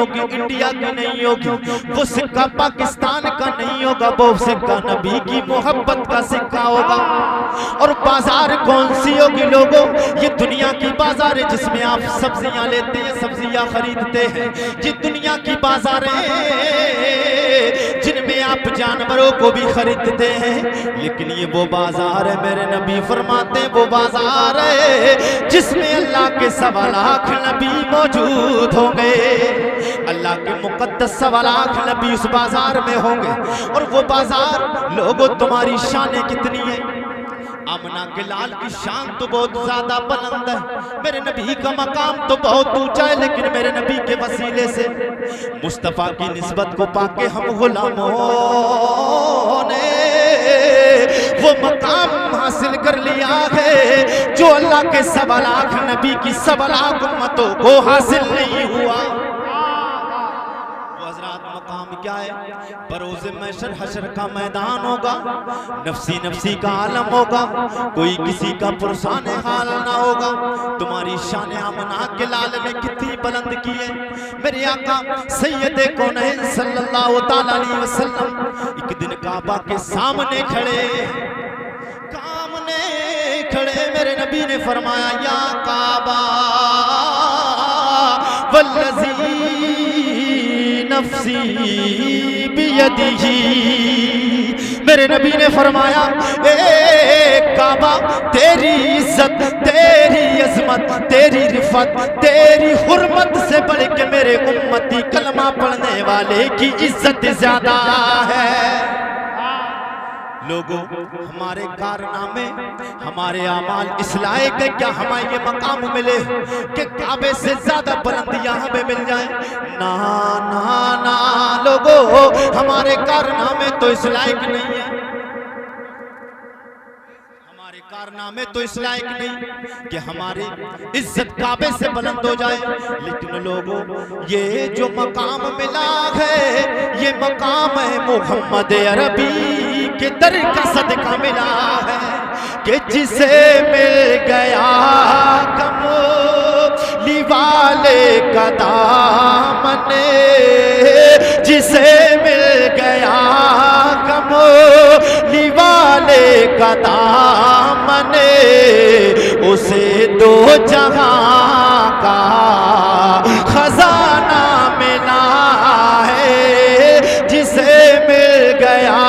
होगी, इंडिया की नहीं होगी, वो सिक्का पाकिस्तान का नहीं होगा, वो सिक्का नबी की मोहब्बत का सिक्का होगा। और बाजार कौन सी होगी लोगों? ये दुनिया की बाजार है जिसमें आप सब्जियां लेते हैं, सब्जियां खरीदते हैं। ये दुनिया की बाजार है जिनमें आप जानवरों को भी खरीदते हैं। लेकिन ये वो बाजार है, मेरे नबी फरमाते वो बाजार है जिसमें अल्लाह के 1.25 लाख नबी मौजूद होंगे। अल्लाह के मुकद्दस 1.25 लाख नबी उस बाजार में होंगे। और वो बाजार लोगों, तुम्हारी शान कितनी है? आमना के लाल की शान तो बहुत ज्यादा बुलंद है, मेरे नबी का मकाम तो बहुत ऊंचा है। लेकिन मेरे नबी के वसीले से मुस्तफा की निस्बत को पाके हम गुलामों ने वो मकाम हासिल कर लिया है जो अल्लाह के 1.25 लाख नबी की 1.25 लाख उम्मतों को हासिल नहीं हुआ। मकाम क्या है? बरोज़े महशर हशर का मैदान होगा, नफसी नफसी का आलम होगा, कोई किसी का पुरसान हाल ना होगा। तुम्हारी शान आमना के लाल ने कितनी बुलंद की है। मेरे आका सैयदे कौनैन सल्लल्लाहु तआला अलैहि वसल्लम एक दिन काबा के सामने खड़े मेरे नबी ने फरमाया, या काबा वल्लज़ी नफ्सी बियदिही। मेरे नबी ने फरमाया, ए काबा, तेरी इज्जत, तेरी अजमत, तेरी रिफत, तेरी हुर्मत से बढ़ के मेरे उम्मती कलमा पढ़ने वाले की इज्जत ज्यादा है। लोगों, हमारे कारनामे, हमारे आमाल इस लायक है क्या हमें ये मकाम मिले कि काबे से ज्यादा बुलंदियां हमें मिल जाए? ना ना ना लोगों, हमारे कारनामे तो इस लायक नहीं है, हमारे कारनामे तो इस लायक नहीं कि हमारी इज्जत काबे से बुलंद हो जाए। लेकिन लोगों, ये जो मकाम मिला है ये मकाम है मोहम्मद अरबी के दर का सदका मिला है कि जिसे मिल गया कमली वाले का दामन, जिसे मिल गया कमली वाले का दामन, उसे 2 जहां का खजाना मिला है। जिसे मिल गया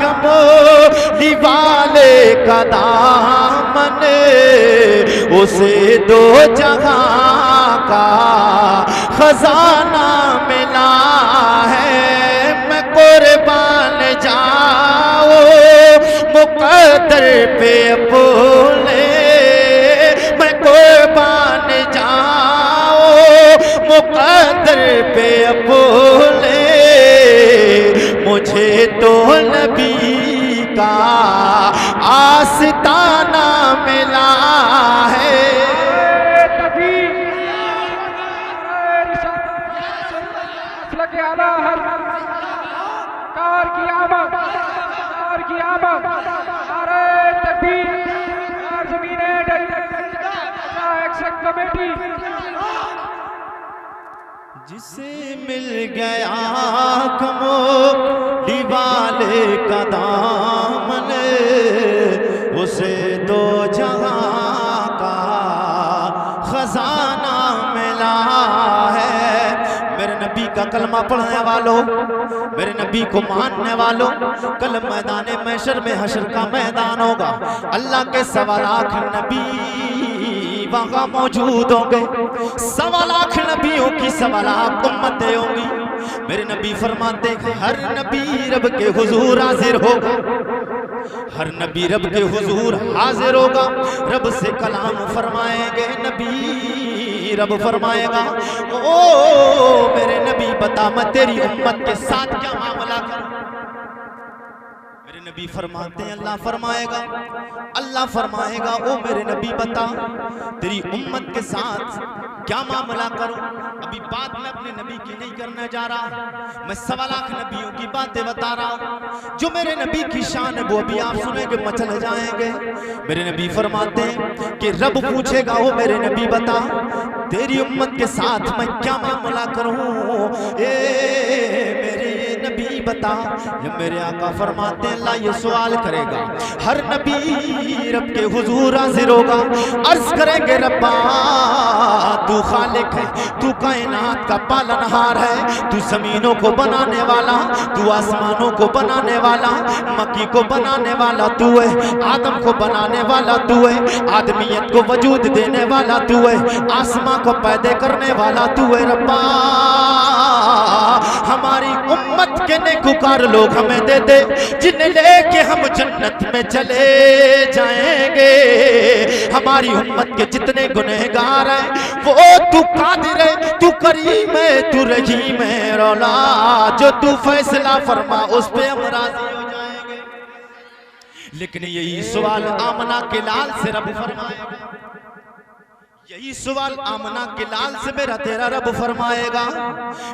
कमली वाले का दामन, उसे 2 जहां का खजाना मिला है। मैं कुर्बान जाओ मुकद्दर पे बोले, मैं कुर्बान जाओ मुकद्दर पे बोले, मुझे तो नबी का आस्ताना मिला है। जिसे मिल गया कमली वाले का दामन, उसे 2 जहां का खजाना मिला है। मेरे नबी का कलमा पढ़ने वालों, मेरे नबी को मानने वालों, कल मैदान महशर में हशर का मैदान होगा। अल्लाह के 1.25 लाख नबी वहां मौजूद होंगे। 1.25 लाख नबियों की 1.25 लाख उम्मतें होंगी। मेरे नबी फरमाते हर नबी रब के हुजूर हाजिर होगा, हर नबी रब के हुजूर हाजिर होगा। रब से कलाम फरमाएंगे, नबी रब फरमाएगा, ओ मेरे नबी बता मैं तेरी उम्मत के साथ क्या मामला करूं? मेरे नबी फरमाते हैं अल्लाह फरमाएगा ओ मेरे नबी बता तेरी उम्मत के साथ क्या मामला करूं? अभी बात मैं अपने नबी की नहीं करने जा रहा, मैं 1.25 लाख नबियों की बातें बता रहा हूं। जो मेरे नबी की शान है वो अभी आप सुनेंगे, मचल जाएंगे। मेरे नबी फरमाते हैं कि रब पूछेगा ओ मेरे नबी बता तेरी उम्मत के साथ मैं क्या मामला करूं? मेरे नबी बता। जब मेरे आका फरमाते हैं अल्लाह ये सवाल करेगा, हर नबी रब के हुजूर हाजिर होगा, अर्ज करेंगे रब्बा तू खालिक है, तू कायनात का पालनहार है, तू जमीनों को बनाने वाला, तू आसमानों को बनाने वाला, मक्की को बनाने वाला तू है, आदम को बनाने वाला तू है, आदमियत को वजूद देने वाला तू है, आसमां को पैदा करने वाला तू है। रब्बा हमारी उम्मत के नेकुकार लोग हमें दे दे, जिन्हें लेके हम जन्नत में चले जाएंगे। हमारी उम्मत के जितने गुनहगार हैं वो तू कादिर है, तू करीम है, तू रहीम है। रौला जो तू फैसला फरमा उस पे हम राजी हो जाएंगे। लेकिन यही सवाल आमना के लाल से रब फरमाएगा, यही सवाल आमना के लाल से मेरा तेरा रब फरमाएगा।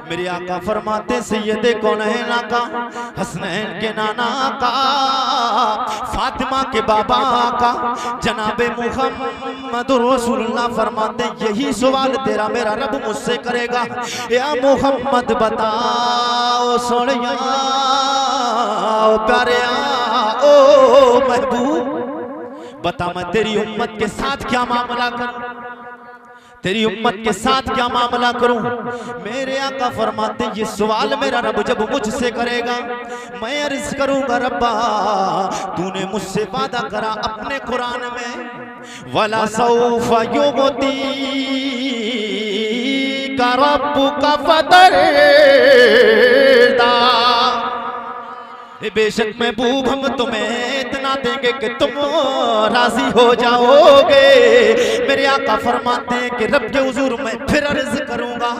मेरे आका फरमाते सैयदे कौनैन का, हसनैन के नाना का, फातिमा के बाबा का, जनाबे मुहम्मद रसूलुल्लाह फरमाते यही सवाल तेरा मेरा रब मुझसे करेगा। या मुहम्मद बताओ सोनिया ओ प्यारे ओ महबूब, बता मैं तेरी उम्मत के साथ क्या मामला करूं, तेरी उम्मत के साथ क्या मामला करूं। मेरे आका फरमाते ये सवाल मेरा रब जब मुझसे करेगा, मैं अर्ज करूंगा रब्बा तूने मुझसे वादा करा अपने कुरान में, वला सौफा युती का रब्बुका फतरदा, बेशक महबूब हम तुम्हें इतना देंगे कि तुम राजी हो जाओगे। मेरे आका फरमाते हैं कि रब के हुजूर में फिर अर्ज करूंगा,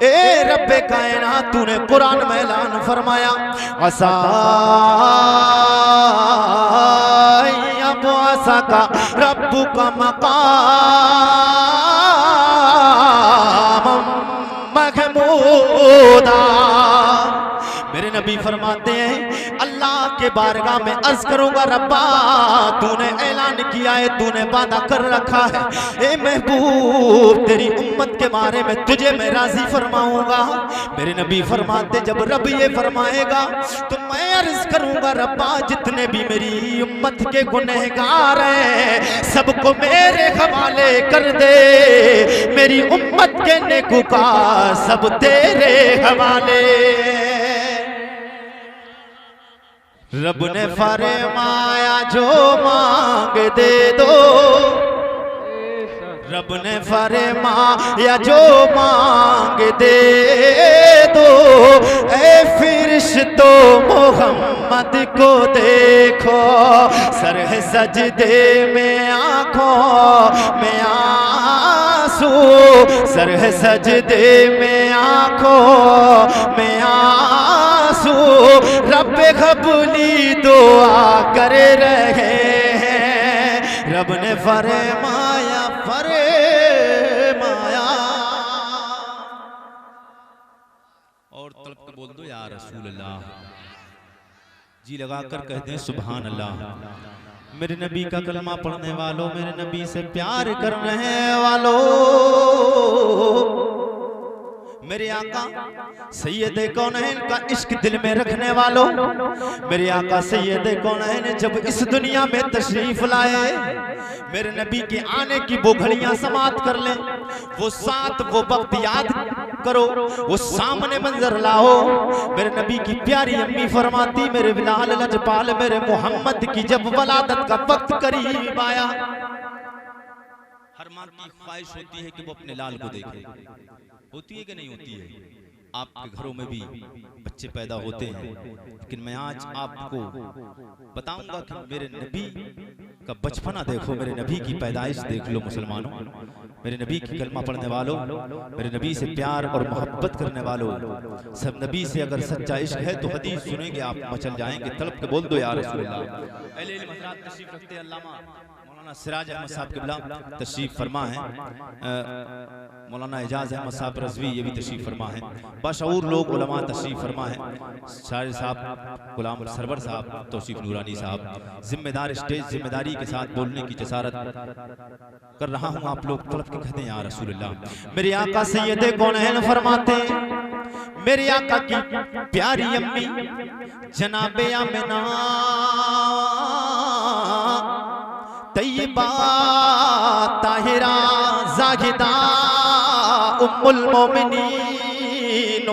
ए रब्बे कायनात तूने कुरान में ऐलान फरमाया, असा आसा का रब्बु का मकाम महमूदा। मेरे नबी फरमाते हैं अल्लाह के बारगाह में अर्ज करूंगा रब्बा तूने ऐलान किया है, तूने वादा कर रखा है, ए महबूब तेरी उम्मत के बारे में तुझे मैं राजी फरमाऊंगा। मेरे नबी फरमाते जब रब ये फरमाएगा तो मैं अर्ज करूंगा रब्बा जितने भी मेरी उम्मत के गुनहगार हैं सबको मेरे हवाले कर दे, मेरी उम्मत के नेकुकार सब तेरे हवाले। रब ने फरमाया जो मांग दे दो, रब ने फरमाया जो मांग दे दो, ऐ फिरिश्तो मोहम्मद को देखो, सर है सजदे में आंखों में आंसू, सर है सजदे में आंखों में आंसू, रब कबूली दुआ कर रहे हैं, रब ने फरमाया फरमाया। और तलब कर बोल दो या रसूल अल्लाह, जी लगाकर कहते हैं सुभान अल्लाह। मेरे नबी का कलमा पढ़ने वालों, मेरे नबी से प्यार करने वालों, मेरे आका सैयदे कौनैन का इश्क दिल में रखने वालों, मेरे आका सैयदे कौनैन जब इस दुनिया में तशरीफ लाए, मेरे नबी के आने की वो घड़ियां समाप्त कर लें, वो साथ वो वक्त याद करो, वो सामने मंजर लाओ। मेरे नबी की प्यारी अम्मी फरमाती मेरे बिलाल लजपाल मेरे मोहम्मद की जब वलादत का वक्त करीब आया, हर माँ की ख्वाहिश होती है कि वो अपने लाल को देखे, होती है कि नहीं होती है? आपके घरों में भी बच्चे पैदा होते हैं, लेकिन मैं आज आपको बताऊंगा कि मेरे नबी का बचपना देखो, मेरे नबी की पैदाइश देख लो मुसलमानों, मेरे नबी की कलमा पढ़ने वालों, मेरे नबी से प्यार और मोहब्बत करने वालों, सब नबी से अगर सच्चा इश्क है तो हदीस सुनेंगे आप मचल जाएंगे, तड़प के बोल दो या रसूल अल्लाह। अहले इल्म हज़रात तशरीफ रखते हैं, अल्लामा मौलाना सिराज अहमद साहब क़िबला तशरीफ फरमा है, मौलाना एजाज अहमद साहब रज़वी ये भी तशरीफ फरमा है, बाशऊर लोग उलमा तशरीफ फरमा है, शायर साहब गुलाम सरवर साहब तौसीफ नूरानी साहब, जिम्मेदार स्टेज जिम्मेदारी के साथ बोलने की जसारत कर रहा हूँ, आप लोग तड़प के कहते हैं या रसूल अल्लाह। मेरे आका सैयदे कौनैन फरमाते मेरे आका की प्यारी अम्मी जनाबे आमिना तैयबा ताहिरा जाहिदा उम्मुल मोमिनीन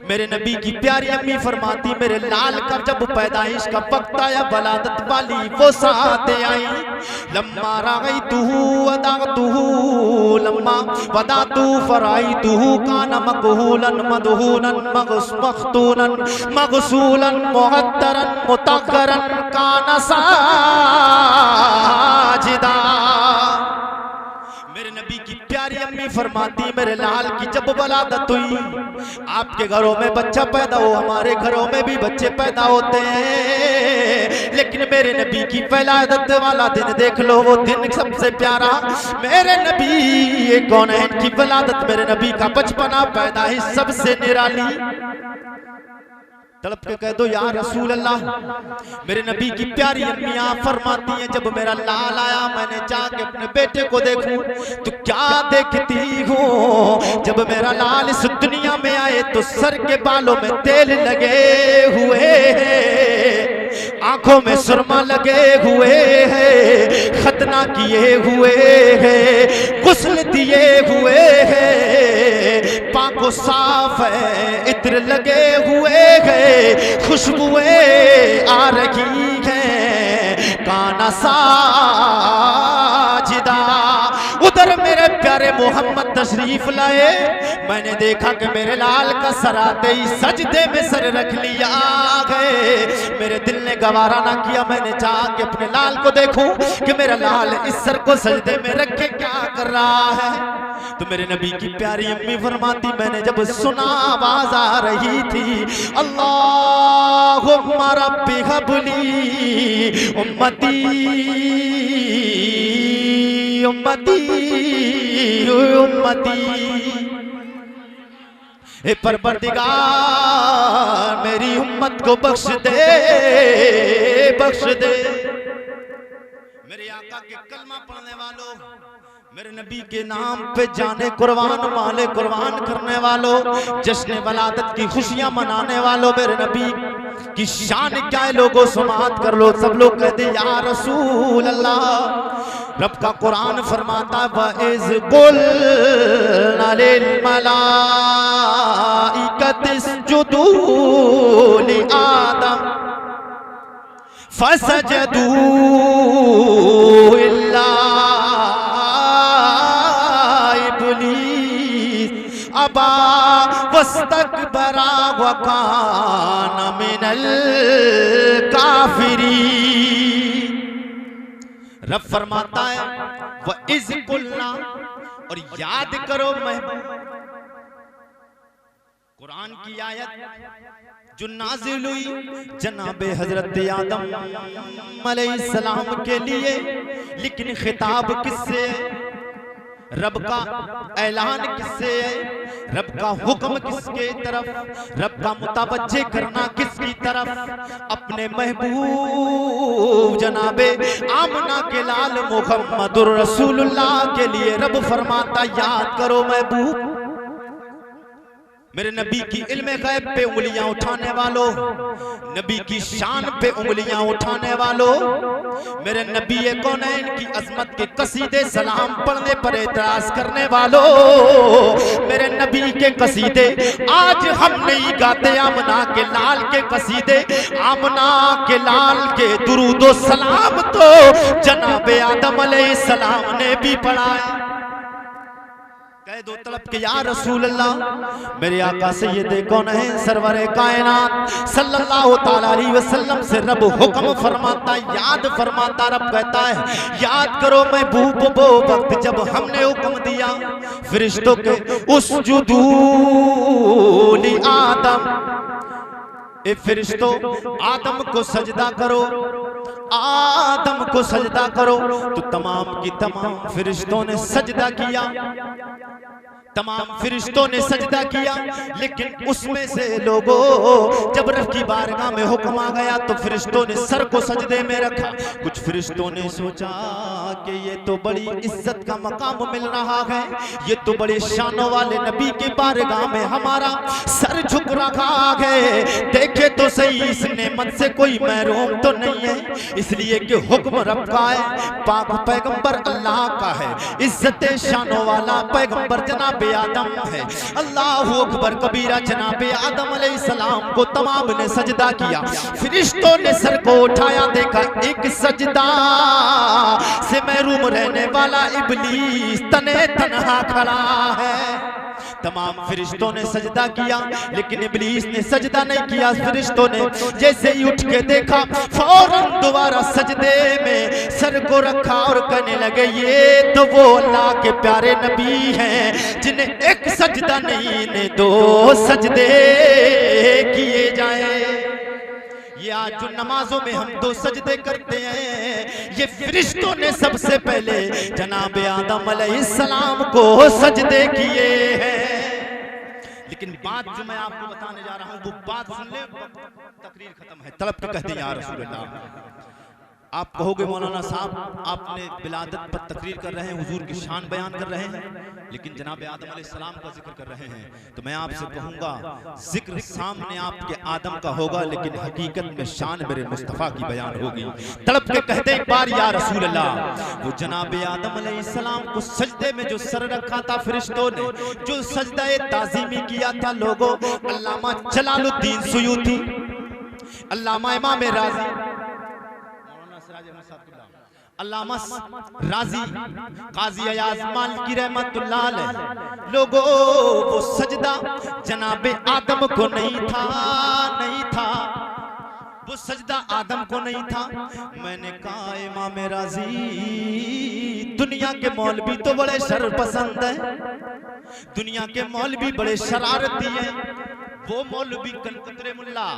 मेरे नबी की प्यारी अम्मी फरमाती मेरे लाल का जब पैदाइश का वक्त आया वलादत वाली वो साथ आई। लम्मा रागैतुहु वदातुहु लम्मा वदातु फराइतुहु काना मकहूलन मदहूनन मगसूलन मगसूलन मुअत्तरन मुतक्करन काना साजिदा। मेरे नबी की प्यारी अम्मी फरमाती मेरे लाल की जब वलादत हुई, आपके घरों में बच्चा पैदा हो, हमारे घरों में भी बच्चे पैदा होते हैं, लेकिन मेरे नबी की वलादत वाला दिन देख लो, वो दिन सबसे प्यारा। मेरे नबी ये कौन है इनकी वलादत, मेरे नबी का बचपना पैदाइश सबसे निराली। तड़प के कह दो या रसूल अल्लाह। मेरे नबी की प्यारी अम्मियां फरमाती हैं जब मेरा लाल आया मैंने जाके अपने बेटे को देखूं तो क्या देखती हूँ, जब मेरा लाल इस दुनिया में आए तो सर के बालों में तेल लगे हुए हैं, आंखों में सुरमा लगे हुए हैं, खतना किए हुए हैं, गुस्ल दिए हुए हैं, पाको साफ है, इत्र लगे हुए हैं, खुशबुएं आ रही हैं, काना साजिदा। उधर मेरे प्यारे मोहम्मद तशरीफ लाए, मैंने देखा कि मेरे लाल का सर आते ही सजदे में सर रख लिया गए। मेरे दिल ने गवारा ना किया, मैंने जाके अपने लाल को देखूं कि मेरा लाल इस सर को सजदे में रख के क्या कर रहा है। तो मेरे नबी की प्यारी अम्मी फरमाती मैंने जब सुना आवाज आ रही थी अल्लाहुम्मा रब्बी हबली उम्मती उम्मती उम्मती, हे परवरदिगार मेरी उम्मत को बख्श दे बख्श दे। मेरे आका के कलमा पढ़ने वालों, मेरे नबी के नाम पे जाने कुर्बान माले कुर्बान करने वालों, जश्न वलादत की खुशियां मनाने वालों, मेरे नबी की शान क्या है लोगों समात कर लो। सब लोग कहते या रसूल अल्लाह। रब का कुरान फरमाता वइज़ क़ुलना लिल मलाइकति इसजुदू लि आदम फसजदू इल्ला इब्लीस अबा वस्तकबरा व कान मिनल काफिरीन। रब फरमाता है व इज़ क़ुलना, और याद करो महबूब, कुरान की आयत जो नाजिल हुई जनाबे हजरत आदम अलैहिस्सलाम के लिए, लेकिन खिताब किससे है, रब का ऐलान किससे है, रब का हुक्म किसके तरफ, रब का मुतवज्जे करना किसकी तरफ, अपने महबूब जनाबे आमना के लाल मुहम्मदुर रसूलुल्लाह के लिए रब फरमाता याद करो महबूब। मेरे नबी की इल्म गैब पे उंगलियां उठाने वालों, नबी की शान पे उंगलियां उठाने वालों, मेरे नबी कौनैन की अजमत के कसीदे सलाम पढ़ने पर एतराज करने वालों, मेरे नबी के कसीदे आज हम नहीं गाते, आमना के लाल के कसीदे, आमना के लाल के दुरूदो सलाम तो जनाबे आदम अलैहिस्सलाम ने भी पढ़ा है। कह दो तड़प के या रसूल अल्लाह। मेरे आका सैयदे कौनैन सरवरे कायनात सल्लल्लाहु ताला अलैहि वसल्लम से रब हुक्म फरमाता, याद फरमाता, रब कहता है याद करो महबूब वो वक्त जब हमने हुक्म दिया फरिश्तों के उसजुदू लि आदम, ए फरिश्तों आदम को सजदा करो, आदम को सजदा करो। तो तमाम की तमाम फरिश्तों ने सजदा किया, तमाम फरिश्तों ने सजदा किया, लेकिन उसमें से लोगों जब रब की बारगाह में हुक्म आ गया तो फरिश्तों ने सर को सजदे में रखा। कुछ फरिश्तों ने सोचा कि ये तो बड़ी इज्जत का मकाम मिल रहा है, ये तो बड़े शानों वाले नबी के बारगाह में हमारा सर झुक रखा है, देखे तो सही इस नेमत से कोई महरूम तो नहीं है। इसलिए कि हुक्म रब का है, पाक पैगंबर अल्लाह का है, इज्जत शानों वाला पैगंबर जनाब आदम है। अल्लाह अकबर कबीरा जनाब आदम अलैहिस्सलाम को तमाम ने सजदा किया। फरिश्तों ने सर को उठाया, देखा एक सजदा से महरूम रहने वाला इब्लीस तने तन्हा खड़ा है। तमाम फरिश्तों ने सजदा किया, लेकिन इब्लीस ने सजदा नहीं किया। फरिश्तों ने जैसे ही उठ के देखा, फौरन दोबारा सजदे में सर को रखा और कहने लगे ये तो वो अल्लाह के प्यारे नबी हैं जिन्हें एक सजदा नहीं इन्हें दो सजदे किए जाए। ये आज जो नमाजों में हम दो सजदे करते हैं, ये फरिश्तों ने सबसे पहले जनाब आदम अलैहिस्सलाम को सजदे किए हैं। लेकिन बात जो मैं आपको बताने जा रहा हूं वो बात सुन ले, तकरीर खत्म है। तलब के कहते हैं या रसूल अल्लाह। आप कहोगे मौलाना साहब आपने विलादत पर तकरीर कर रहे हैं, हुजूर की शान बयान कर रहे हैं, लेकिन जनाब आदम अलैहिस्सलाम का जिक्र कर रहे हैं। तो मैं आपसे कहूंगा जिक्र सामने आपके आदम का होगा, लेकिन हकीकत में शान मेरे मुस्तफ़ा की बयान होगी। तड़प के कहते एक बार या रसूल अल्लाह, वो जनाब आदम अलैहिस्सलाम को सजदे में जो सर रखा था फरिश्तों ने, जो सजदा ताज़ीमी किया था लोगों, अल्लामा जलालुद्दीन सुयूती, अल्लामा इमाम राज़ी, अल्लामा राज़ी, काज़ी अयाज़ मालिकी रहमतुल्लाह अलैह, लोगों वो सजदा जनाबे आदम को नहीं था, नहीं था वो सजदा आदम को नहीं था। मैंने कहा इमाम राज़ी, दुनिया के मौलवी तो बड़े शर पसंद है, दुनिया के मौलवी बड़े शरारती हैं। वो मौलवी कनकुतरे मुल्ला,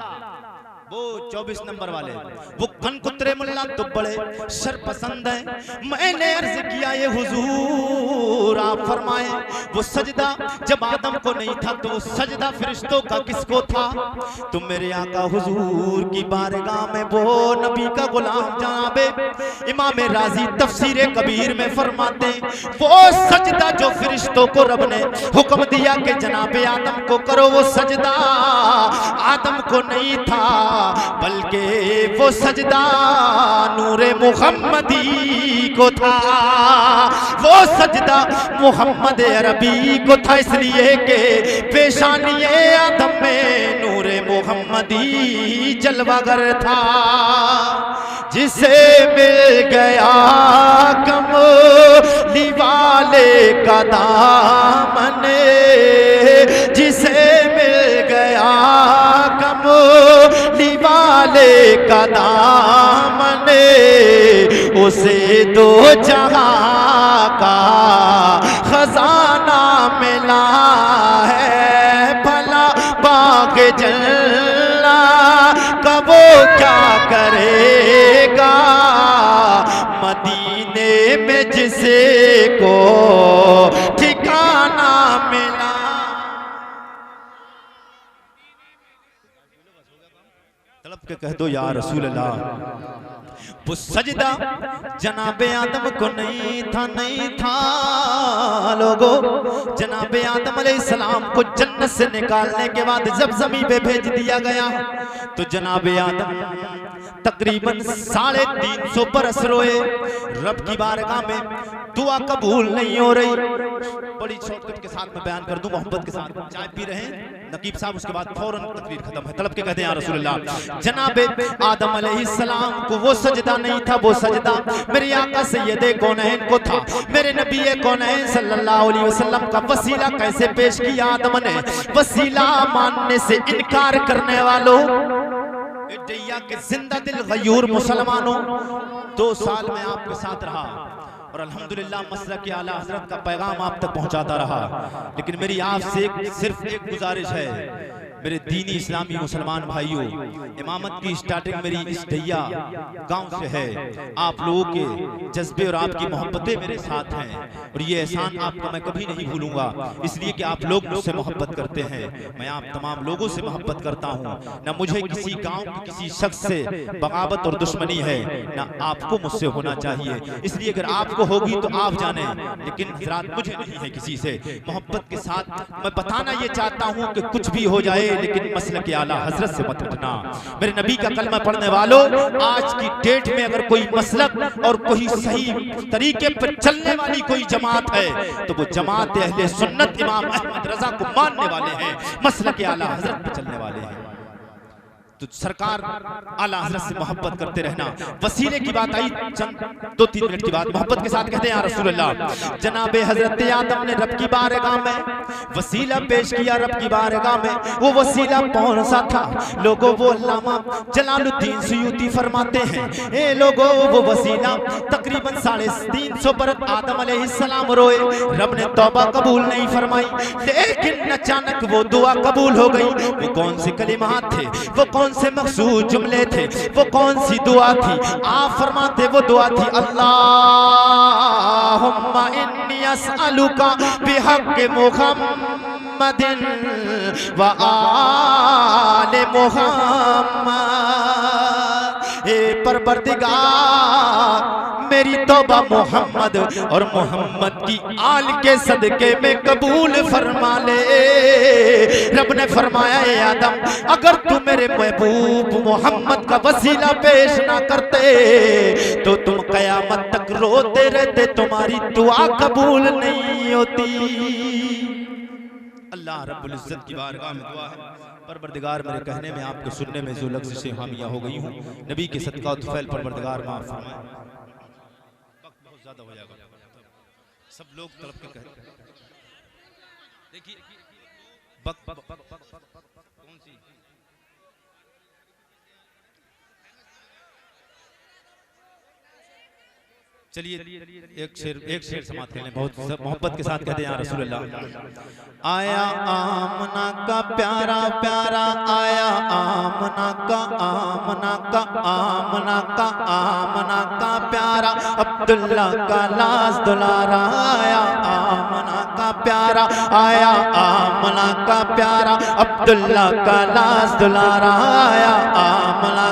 वो 24 नंबर वाले, वो कनकुतरे मुल्ला तो बड़े शर पसंद है। मैंने अर्ज किया ये हुजूर आप फरमाए वो सजदा जब आदम को नहीं था तो वो सजदा फरिश्तों का किसको था? तो मेरे आका हुजूर की बारगाह में वो नबी का गुलाम जनाबे इमाम राज़ी तफसीर कबीर में फरमाते वो सजदा जो फरिश्तों को रब ने हुक्म दिया कि जनाबे आदम को करो, वो सजदा आदम को नहीं था, बल्कि वो सजदा नूरे मुहम्मदी को था, वो सजदा मोहम्मद अरबी को था। इसलिए कि पेशानी आदम में नूरे मुहम्मदी जलवागर था। जिसे मिल गया कमली वाले का दामन, जिसे मिल गया कमली वाले का दामन, उसे दो जहां का खजाना मिला है। भला बाग जल्ला कबो क्या करेगा मदीने में जिसे को ठिकाना मिला। तड़प के कह दो या रसूल अल्लाह, वो सजदा जनाबे आदम को नहीं था, नहीं था लोगों। जनाबे आदम अलैहिस्सलाम को जन्नत से निकालने के बाद जब ज़मीन पे भेज दिया गया तो जनाबे आदम तकरीबन 350 बरस रोए। रब की बारगाह में दुआ कबूल नहीं हो रही। बड़ी शौकत के साथ मैं बयान कर दूं, मोहब्बत के साथ। चाय पी रहे हैं नकीब साहब, उसके बाद फौरन तकरीर खत्म है। तलब के कहते हैं या रसूलल्लाह, जनाबे आदम अलैहिस्सलाम को वो सजदा नहीं था, वो सजदा मेरे आका सैयदे कौनैन को था। मेरे नबी कौनैन सल्लल्लाहु अलैहि वसल्लम का वसीला कैसे पेश किया आदम ने? वसीला मानने से इनकार करने वालों, के जिंदा दिल गयूर मुसलमानों, 2 साल में आपके साथ रहा और अल्हम्दुलिल्लाह मसलक के आला हजरत का पैगाम आप तक पहुंचाता रहा। लेकिन मेरी आपसे सिर्फ एक गुजारिश है, मेरे दीनी इस्लामी मुसलमान भाइयों, इमामत की स्टार्टिंग मेरी इस ढैया गांव से है। आप लोगों के जज्बे और आपकी मोहब्बतें मेरे साथ हैं और ये एहसान आपका मैं कभी नहीं भूलूंगा, इसलिए कि आप लोग मुझसे मोहब्बत करते हैं। मैं आप तमाम लोगों से मोहब्बत करता हूँ। न मुझे किसी गांव के किसी शख्स से बगावत और दुश्मनी है, न आपको मुझसे होना चाहिए। इसलिए अगर आपको होगी तो आप जाने, लेकिन हज़रात मुझे नहीं है किसी से। मोहब्बत के साथ मैं बताना ये चाहता हूँ कि कुछ भी हो जाए लेकिन मसलक के आला हजरत से मत हटना। मेरे नबी का कलमा पढ़ने वालों, आज की डेट में अगर कोई मसलक और कोई सही तरीके पर चलने वाली कोई जमात है तो वो जमात अहले सुन्नत इमाम अहमद रजा को मानने वाले हैं, मसलक के आला हजरत पर चलने वाले हैं। तो सरकार आला हज़रत से मोहब्बत करते रहना। वसीले की बात आई, चंद 2-3 मिनट की बात मोहब्बत के साथ कहते हैं या रसूल अल्लाह। जनाबे हजरत आदम ने रब की बारगाह में वसीला पेश किया, रब की बारगाह में। वो वसीला कौन सा था लोगों? वो अल्लामा जलालुद्दीन सुयूती फरमाते हैं, ए लोगों वो वसीला तकरीबन 350 बरस आदम अलैहिस्सलाम रोए, रब ने तौबा कबूल नहीं फरमाई, लेकिन अचानक वो दुआ कबूल हो गई। वो कौन से कलिमात थे, वो कौन से मखसूस जुमले थे, वो कौन सी दुआ थी? आप फरमाते वो दुआ थी, अल्लाहुम्मा इन्नी अस्अलुका बिहक़्क़ि मुहम्मदिन व आले मुहम्मद। ए परवरदिगार मेरी तौबा मोहम्मद और मोहम्मद की आल के सदके में कबूल फरमा ले। रब ने फरमाया, ए आदम अगर तू मेरे महबूब मोहम्मद का वसीला पेश ना करते तो तुम कयामत तक रोते रहते, तुम्हारी दुआ कबूल नहीं होती। अल्लाह रब्बुल इज्जत की बारगाह में दुआ है, परवरदिगार मेरे कहने में आपके सुनने में जो लफ्ज़ें हामिया हो गई हूँ, नबी के सदका तुफैल परवरदिगार माफ फरमाए। बहुत ज्यादा हो जाएगा, सब लोग तड़प के कहते हैं। देखिए कौन सी चलिए एक शेर समाप्त कर लें, बहुत मोहब्बत के साथ कहते हैं या रसूल अल्लाह। आया आमना का प्यारा प्यारा, आया आमना का आमना का आमना का आमना का प्यारा, अब्दुल्ला का लाज दुलारा। आया आमना का प्यारा, आया आमना का प्यारा, अब्दुल्ला का लाज दुलारा। आया आमना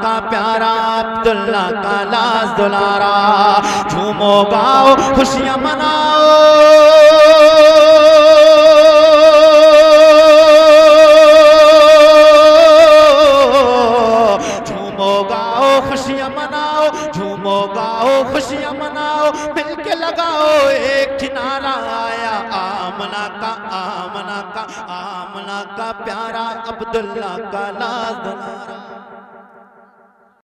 का प्यारा, अब्दुल्ला का लाज दुलारा। झूमो गाओ खुशियां मनाओ, झूमो गाओ खुशियां मनाओ, झूमो गाओ खुशियां मनाओ, मिलके लगाओ एक किनारा। आया आमना का आमना का आमना का प्यारा, अब्दुल्ला का लाज दुलारा।